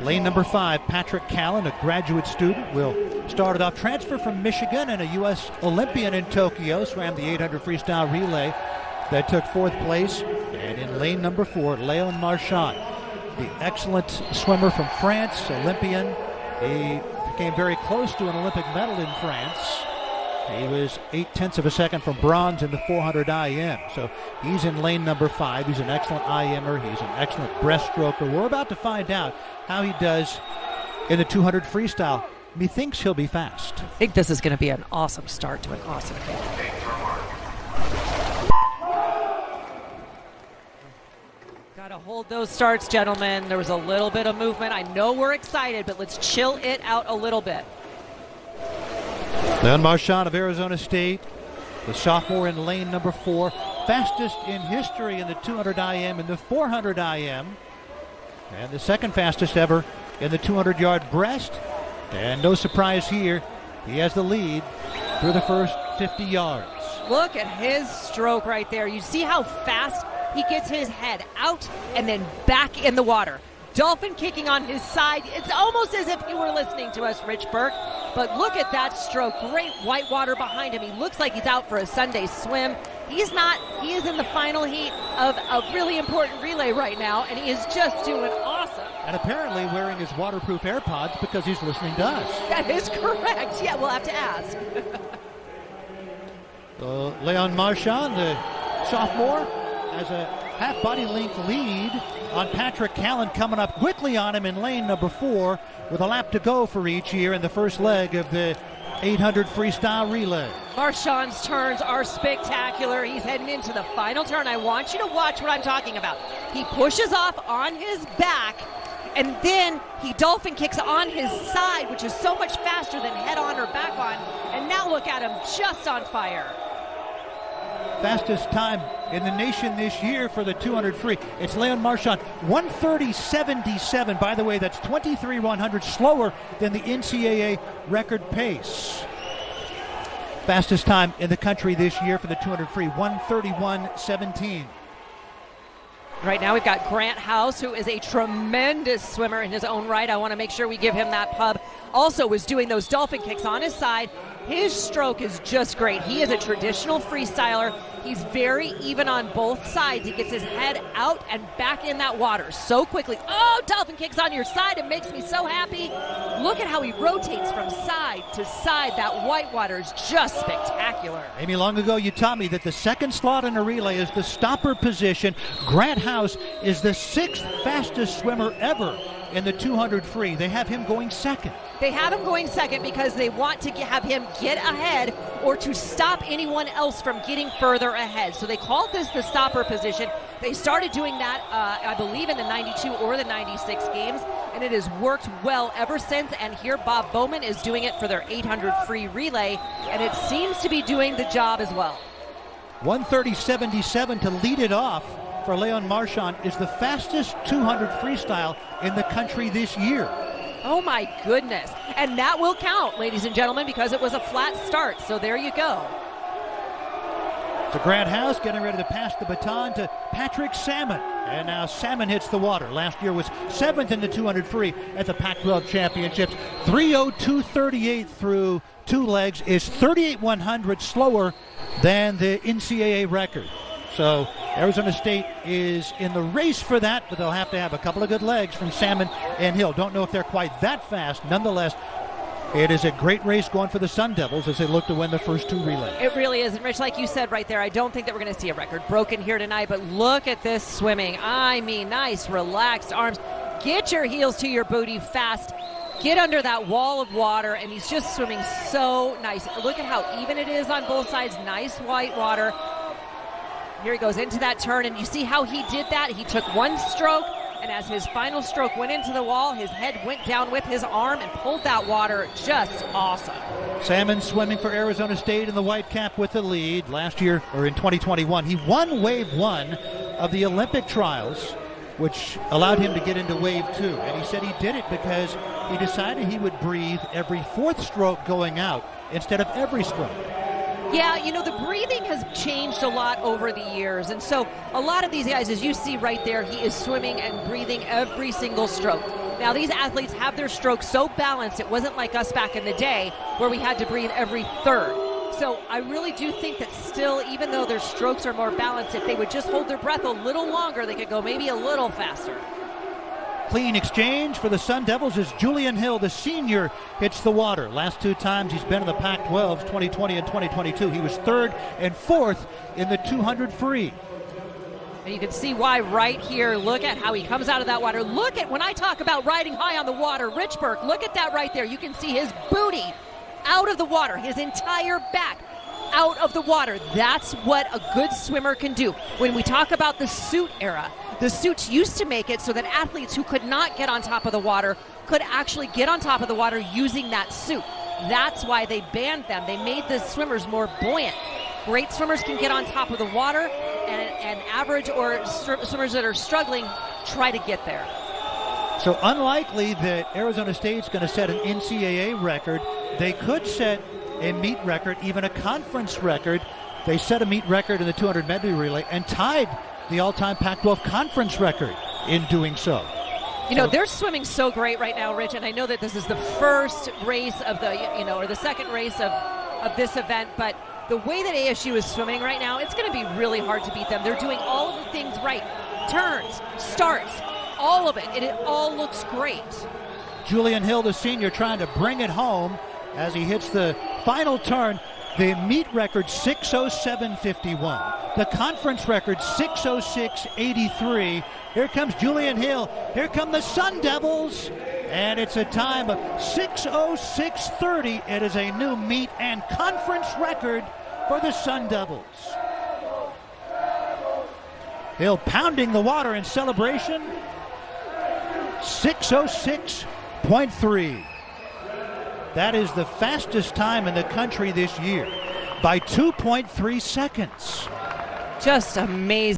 Lane number 5, Patrick Callan, a graduate student, will start it off. Transfer from Michigan and a U.S. Olympian in Tokyo, swam the 800 freestyle relay that took 4th place. And in lane number 4, Léon Marchand, the excellent swimmer from France, Olympian. He came very close to an Olympic medal in France. He was 0.8 of a second from bronze in the 400 IM. So he's in lane number 5. He's an excellent IMer. He's an excellent breaststroker. We're about to find out how he does in the 200 freestyle. Methinks he'll be fast. I think this is going to be an awesome start to an awesome game. Got to hold those starts, gentlemen. There was a little bit of movement. I know we're excited, but let's chill it out a little bit. Léon Marchand of Arizona State, the sophomore in lane number 4, fastest in history in the 200 IM and the 400 IM, and the second fastest ever in the 200-yard breast. And no surprise here, he has the lead through the first 50 yards. Look at his stroke right there. You see how fast he gets his head out and then back in the water. Dolphin kicking on his side. It's almost as if you were listening to us, Rich Burke. But look at that stroke. Great white water behind him. He looks like he's out for a Sunday swim. He's not. He is in the final heat of a really important relay right now, and he is just doing awesome. And apparently wearing his waterproof AirPods because he's listening to us. That is correct. Yeah, we'll have to ask. Léon Marchand, the sophomore, has a half body length lead on Patrick Callan, coming up quickly on him in lane number 4 with a lap to go for each year in the first leg of the 800 freestyle relay. Marchand's turns are spectacular. He's heading into the final turn. I want you to watch what I'm talking about. He pushes off on his back, and then he dolphin kicks on his side, which is so much faster than head on or back on. And now look at him, just on fire. Fastest time in the nation this year for the 200 free. It's Léon Marchand, 1:30.77. By the way, that's 23 100 slower than the NCAA record pace. Fastest time in the country this year for the 200 free, 1:31.17. Right now we've got Grant House, who is a tremendous swimmer in his own right. I want to make sure we give him that pub. Also was doing those dolphin kicks on his side. His stroke is just great. He is a traditional freestyler. He's very even on both sides. He gets his head out and back in that water so quickly. Oh, dolphin kicks on your side. It makes me so happy. Look at how he rotates from side to side. That white water is just spectacular. Amy, long ago you taught me that the second slot in a relay is the stopper position. Grant House is the 6th fastest swimmer ever in the 200 free. They have him going second. They have him going second because they want to have him get ahead or to stop anyone else from getting further ahead. So they called this the stopper position. They started doing that, I believe, in the 92 or the 96 games, and it has worked well ever since. And here Bob Bowman is doing it for their 800 free relay, and it seems to be doing the job as well. 1:30.77 to lead it off for Léon Marchand is the fastest 200 freestyle in the country this year. Oh my goodness. And that will count, ladies and gentlemen, because it was a flat start. So there you go. So Grant House getting ready to pass the baton to Patrick Salmon. And now Salmon hits the water. Last year was 7th in the 200 free at the Pac-12 championships. 3:02.38 through 2 legs is 38 100 slower than the NCAA record. So Arizona State is in the race for that, but they'll have to have a couple of good legs from Salmon and Hill. Don't know if they're quite that fast. Nonetheless, it is a great race going for the Sun Devils as they look to win the first 2 relays. It really is. And Rich, like you said right there, I don't think that we're going to see a record broken here tonight, but look at this swimming. I mean, nice, relaxed arms. Get your heels to your booty fast. Get under that wall of water, and he's just swimming so nice. Look at how even it is on both sides. Nice white water. Here he goes into that turn, and you see how he did that? He took one stroke, and as his final stroke went into the wall, his head went down with his arm and pulled that water. Just awesome. Salmon swimming for Arizona State in the white cap with the lead. Last year, or in 2021, he won Wave 1 of the Olympic trials, which allowed him to get into Wave 2. And he said he did it because he decided he would breathe every 4th stroke going out instead of every stroke. Yeah, you know, the breathing has changed a lot over the years. And so a lot of these guys, as you see right there, he is swimming and breathing every single stroke. Now, these athletes have their strokes so balanced, it wasn't like us back in the day where we had to breathe every third. So I really do think that still, even though their strokes are more balanced, if they would just hold their breath a little longer, they could go maybe a little faster. Clean exchange for the Sun Devils as Julian Hill, the senior, hits the water. Last 2 times he's been in the Pac-12, 2020 and 2022. He was 3rd and 4th in the 200 free. And you can see why right here. Look at how he comes out of that water. Look at, when I talk about riding high on the water, Rich Burke, look at that right there. You can see his booty out of the water, his entire back out of the water. That's what a good swimmer can do. When we talk about the suit era, the suits used to make it so that athletes who could not get on top of the water could actually get on top of the water using that suit. That's why they banned them. They made the swimmers more buoyant. Great swimmers can get on top of the water, and average or swimmers that are struggling try to get there. So unlikely that Arizona State's going to set an NCAA record. They could set a meet record, even a conference record. They set a meet record in the 200 medley relay and tied the all-time Pac-12 conference record in doing so. You know, they're swimming so great right now, Rich, and I know that this is the first race of the, or the second race of this event, but the way that ASU is swimming right now, it's going to be really hard to beat them. They're doing all of the things right. Turns, starts, all of it, and it all looks great. Julian Hill, the senior, trying to bring it home as he hits the final turn. The meet record 6:07:51. The conference record 6:06:83. Here comes Julian Hill. Here come the Sun Devils. And it's a time of 6:06:30. It is a new meet and conference record for the Sun Devils. Hill pounding the water in celebration. 6:06.3. That is the fastest time in the country this year by 2.3 seconds. Just amazing.